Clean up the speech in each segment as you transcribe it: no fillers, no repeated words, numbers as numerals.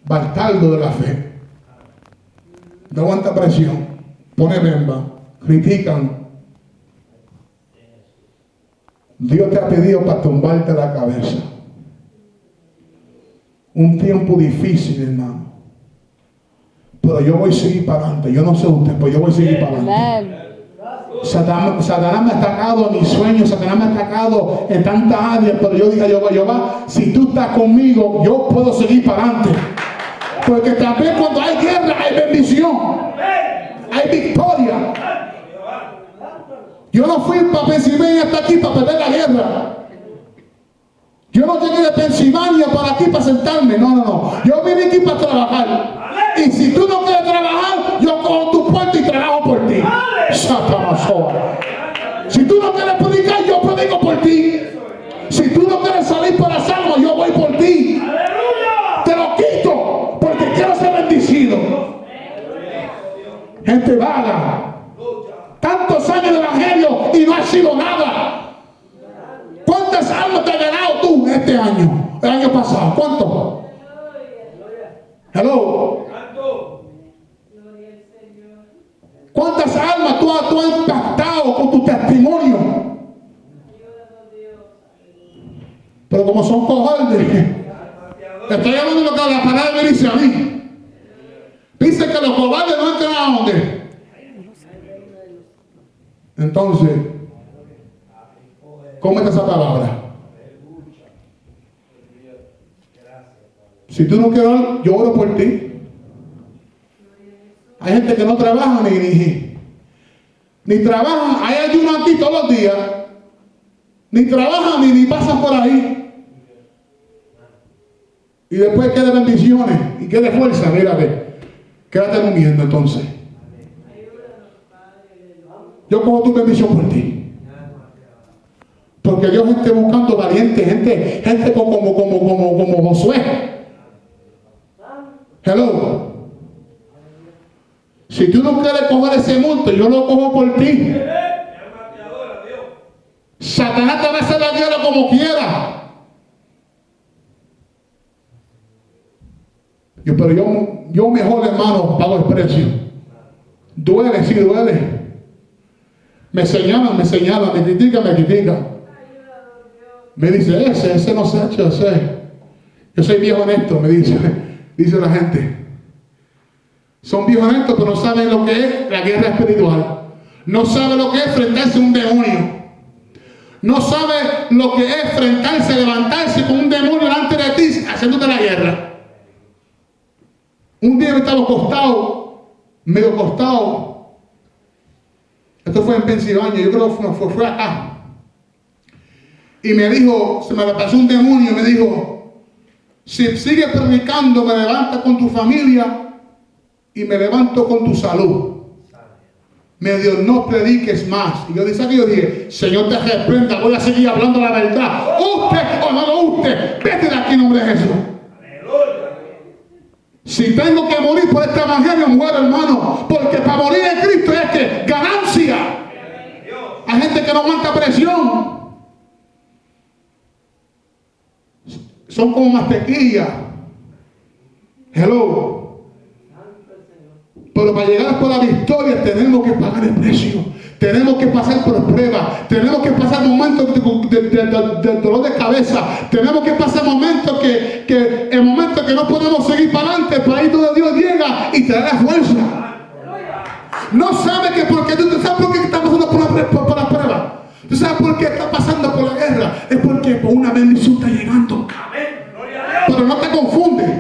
bastardo de la fe. No aguanta presión, pone bemba, critican. Dios te ha pedido para tumbarte la cabeza. Un tiempo difícil, hermano. Pero yo voy a seguir para adelante. Yo no sé usted, pero yo voy a seguir para adelante. Satanás me ha atacado en mis sueños, Satanás me ha atacado en tantas áreas, pero yo dije, Jehová, si tú estás conmigo, yo puedo seguir para adelante. Porque también cuando hay guerra hay bendición, hay victoria. Yo no fui para Pensilvania hasta aquí para perder la guerra. Yo no llegué de Pensilvania para aquí para sentarme, no. Yo vine aquí para trabajar. Y si tú no quieres trabajar, yo cojo tu puerta y trabajo por ti. Satanás. Si tú no quieres predicar, yo predico por ti. Si tú no quieres salir para salvo, yo voy por ti. Te lo quito porque quiero ser bendecido. Gente vaga. Tantos años de evangelio y no ha sido nada. ¿Cuántas almas te has ganado tú este año? El año pasado. ¿Cuánto? Hello. ¿Cuántas almas tú has impactado con tu testimonio? Pero como son cobardes, estoy hablando de lo que la palabra me dice a mí. Dice que los cobardes no entran a dónde. Entonces, ¿cómo está esa palabra? Si tú no quieres orar, yo oro por ti. Hay gente que no trabaja ni trabajan, hay ayuno aquí todos los días, ni trabajan ni pasan por ahí. Y después queda bendiciones y queda fuerza, mira, quédate durmiendo entonces. Yo cojo tu bendición por ti. Porque Dios esté buscando valientes, gente como Josué. Hello. Si tú no quieres coger ese monte, yo lo cojo por ti. Satanás te va a hacer la guerra como quiera. Pero yo mejor, hermano, pago el precio. Duele, sí duele. Me señalan, me critican. Me dice, ese no se ha hecho, ese. Yo soy viejo honesto, me dice la gente. Son viejos honestos, pero no saben lo que es la guerra espiritual. No saben lo que es enfrentarse a un demonio. No saben lo que es enfrentarse, levantarse con un demonio delante de ti, haciéndote la guerra. Un día me estaba medio acostado. Esto fue en Pensilvania, yo creo que fue acá. Y me dijo, se me pasó un demonio y me dijo, si sigues predicando, me levantas con tu familia y me levanto con tu salud. Me dijo, no prediques más. Y yo dije, Señor te reprenda, voy a seguir hablando la verdad. Usted o no usted, vete de aquí en nombre de Jesús. Si tengo que morir por este evangelio, muero, hermano. Porque para morir en Cristo es que ganancia. Hay gente que no aguanta presión. Son como mantequilla. Hello. Pero para llegar por la victoria tenemos que pagar el precio. Tenemos que pasar por pruebas. Tenemos que pasar momentos de dolor de cabeza. Tenemos que pasar momentos que no podemos seguir para adelante. Pero ahí donde Dios llega y te da la fuerza. No sabes que porque tú sabes por qué estás pasando por la prueba. Tú sabes por qué estás pasando por la guerra. Es porque por una bendición está llegando. Pero no te confundes.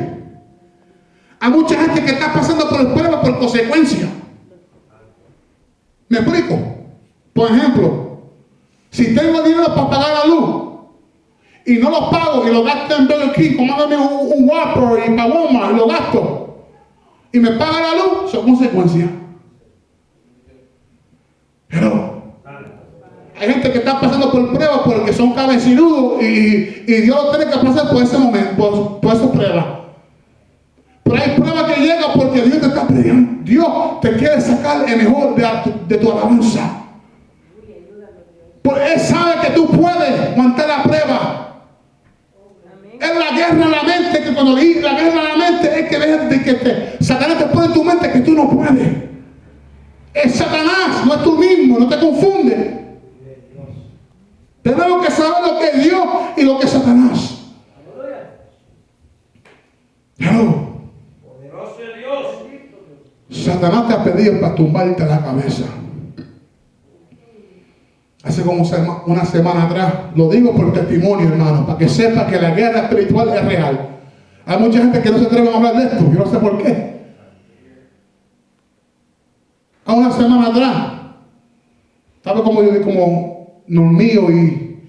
Hay mucha gente que está pasando por el prueba por consecuencia. ¿Me explico? Por ejemplo, si tengo dinero para pagar la luz y no lo pago y lo gasto en Burger King, comándome un Whopper y para Walmart y lo gasto y me paga la luz, son consecuencias. Pero hay gente que está pasando por pruebas porque son cabecinudos y Dios lo tiene que pasar por ese momento, por esa prueba. Pero hay pruebas que llegan porque Dios te está pidiendo. Dios te quiere sacar el mejor de tu alabanza. Porque Él sabe que tú puedes aguantar la prueba. Es la guerra en la mente, que cuando leí la guerra en la mente es que dejes de que Satanás te pone en tu mente que tú no puedes. Es Satanás, no es tú mismo, no te confundes. Tenemos que saber lo que es Dios y lo que es Satanás. Hello. Poderoso es Dios. Satanás te ha pedido para tumbarte la cabeza. Hace como una semana atrás, lo digo por testimonio, hermano, para que sepa que la guerra espiritual es real. Hay mucha gente que no se atreve a hablar de esto, yo no sé por qué. A una semana atrás, estaba como dormido y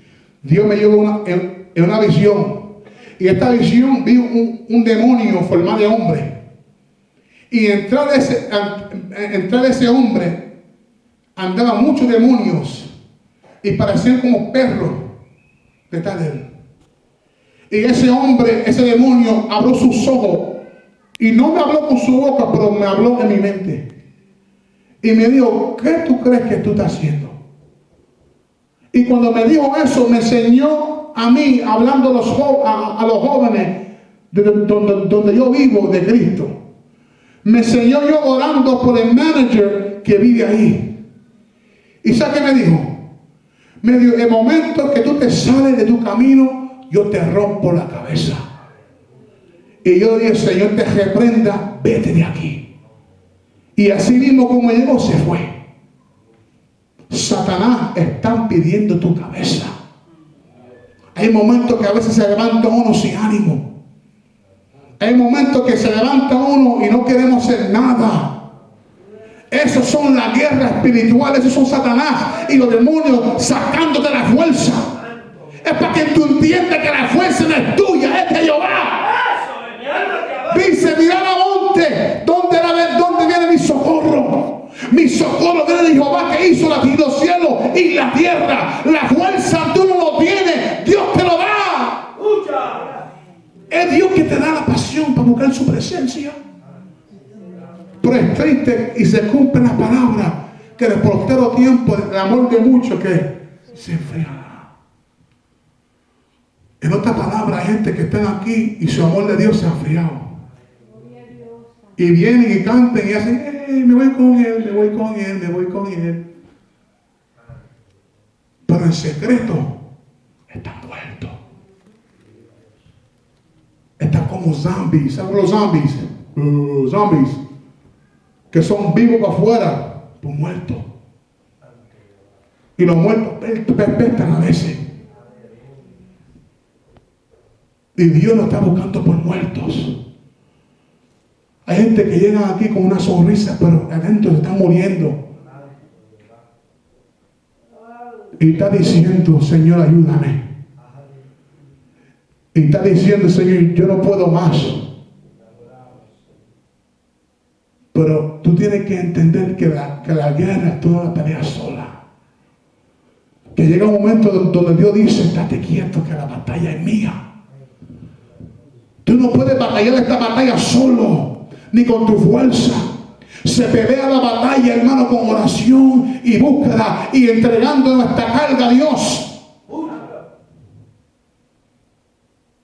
Dios me llevó en una visión. Y esta visión vi un demonio formado de hombre. Y entrar de ese hombre andaban muchos demonios y parecían como perros detrás de él. Y ese hombre, ese demonio, abrió sus ojos y no me habló con su boca, pero me habló en mi mente. Y me dijo, ¿qué tú crees que tú estás haciendo? Y cuando me dijo eso, me enseñó a mí, hablando a los jóvenes donde yo vivo de Cristo. Me enseñó yo orando por el manager que vive ahí. ¿Y sabe qué me dijo? Me dijo, el momento que tú te sales de tu camino, yo te rompo la cabeza. Y yo dije, Señor, te reprenda, vete de aquí. Y así mismo como llegó, se fue. Satanás está pidiendo tu cabeza. Hay momentos que a veces se levanta uno sin ánimo. Hay momentos que se levanta uno y no queremos hacer nada. Esos son las guerras espirituales, esos son Satanás y los demonios sacándote la fuerza. Es para que tú entiendas que la fuerza no es tuya, es de Jehová. Dice, mira la monte, ¿dónde viene mi socorro? Mi socorro viene de Jehová que hizo los cielos y la tierra. La fuerza tú no lo tienes, Dios te lo da. Es Dios que te da la pasión para buscar su presencia. Pero es triste y se cumple la palabra que en el portero tiempo el amor de muchos que se enfriará. En otra palabra, hay gente que están aquí y su amor de Dios se ha enfriado. Y vienen y cantan y hacen, me voy con él, me voy con él, me voy con él. Pero en secreto están muertos. Están como zombies. ¿Saben los zombies? Zombies. Que son vivos para afuera, pues muertos. Y los muertos perpetran a veces. Y Dios lo está buscando por muertos. Hay gente que llega aquí con una sonrisa, pero adentro se están muriendo. Y está diciendo, Señor, ayúdame. Y está diciendo, Señor, yo no puedo más. Pero tú tienes que entender que la guerra tú no la peleas sola. Que llega un momento donde Dios dice, estate quieto que la batalla es mía. Tú no puedes batallar esta batalla solo, ni con tu fuerza. Se pelea la batalla, hermano, con oración y búsqueda y entregando nuestra carga a Dios.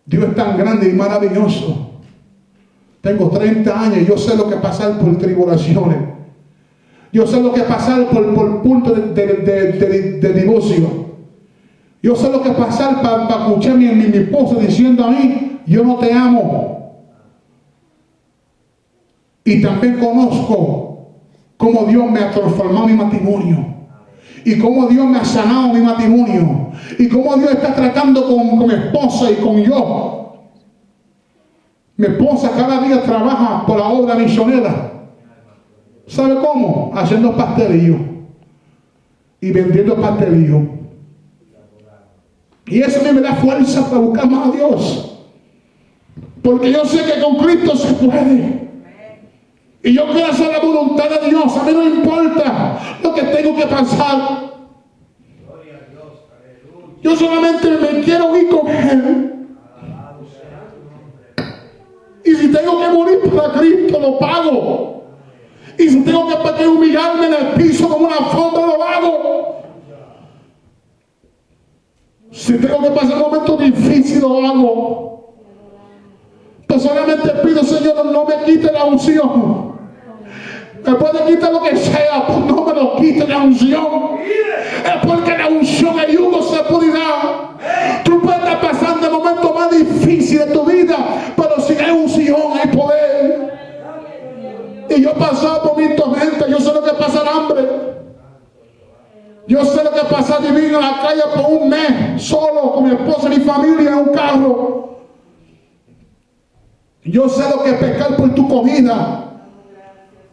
Dios es tan grande y maravilloso. Tengo 30 años y yo sé lo que es pasar por tribulaciones. Yo sé lo que es pasar por puntos de divorcio. Yo sé lo que es pasar para escuchar a mi esposa diciendo a mí, yo no te amo. Y también conozco cómo Dios me ha transformado mi matrimonio. Y cómo Dios me ha sanado mi matrimonio. Y cómo Dios está tratando con mi esposa y con yo. Mi esposa cada día trabaja por la obra misionera. ¿Sabe cómo? Haciendo pastelillo. Y vendiendo pastelillo. Y eso a mí me da fuerza para buscar más a Dios. Porque yo sé que con Cristo se puede. Y yo quiero hacer la voluntad de Dios. A mí no importa lo que tengo que pasar. Yo solamente me quiero ir con Él. Y si tengo que morir para Cristo, lo pago. Y si tengo que humillarme en el piso como una alfombra, lo hago. Si tengo que pasar momentos difíciles, lo hago. Pues solamente pido, Señor, no no me quite la unción. Me puede quitar lo que sea, pues no me lo quite la unción. Es porque la unción es yugo de seguridad. Tú puedes estar pasando el momento más difícil de tu vida, pero si hay unción, hay poder. Y yo he pasado por mi tormenta. Yo sé lo que es pasar hambre. Yo sé lo que es pasar vivir en la calle por un mes, solo, con mi esposa y mi familia en un carro. Yo sé lo que es pecar por tu comida.